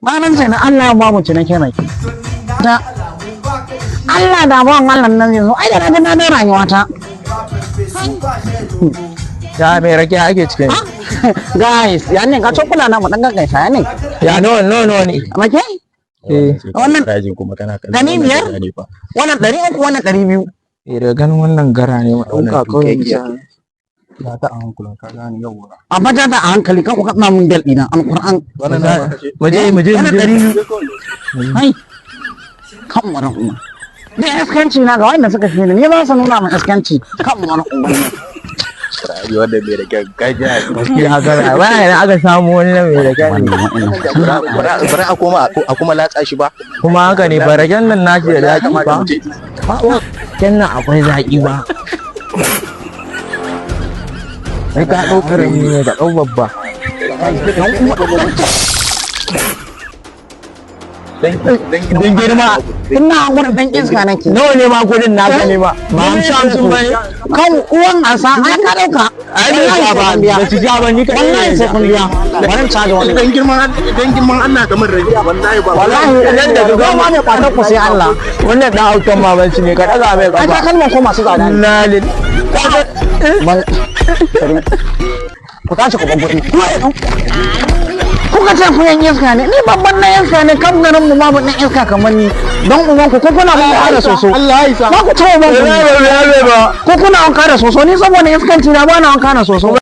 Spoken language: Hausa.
ba nan sai na Allah ba mu cinake mai da Allah da ba Allah nan yanzu ai da na da rayuwa ta Ya mai rake ake cikin. guys ya ne ka cokula na mu dan gaggaisa ya ne Ya no ne. make wannan rajin kuma kana kallon Ɗari biyar? wannan 300 wannan 200 Da ganin wannan gara ne mu dauka kawai bisa. ya ta an kula ka gani yau amma da a hankali kan ku kaɗa mun bel ɗina alƙur'an Muje. yana 200 hai kan maran umma da iskanci na ga wanda suka fi ni ba su nuna min iskanci kan maran umma rayuwar da bai da gaggaja Ya gara. Wai da aka samu wani na mai rake. bari a kuma latsa shi ba Kuma haka ne baraken nan nashi da zaki ba. Ken nan akwai zaki ba. Sai ka ɗau ƙarami ne da ɗau babba. dan girma ina gurin dan iska nake Nawa ne ma kudin naka ne ba? Ba hamsin ba ne. kan uwan asa ai ka dauka Ai da ya ba da su ja ba ni ka. wallahi sai kun biya bari caji wani dan girman Allah kamar rage wallahi ba wallahi idan da ga ma ne kwatar ku sai Allah Wannan dan autan mamanci ne ka daga mai ai kafa. ta kalma ko masu tsada ne Na lil. ku tashi ku babbu kuka ce ku yan iska ne ni babban na iska ne kan garin mu ma ban iska kamar ni don uban ku kuna mun kara soso Allah ya isa. ba ku tawo ba Ba. ku kuna an kara soso ni saboda iskanci na ba na an kara soso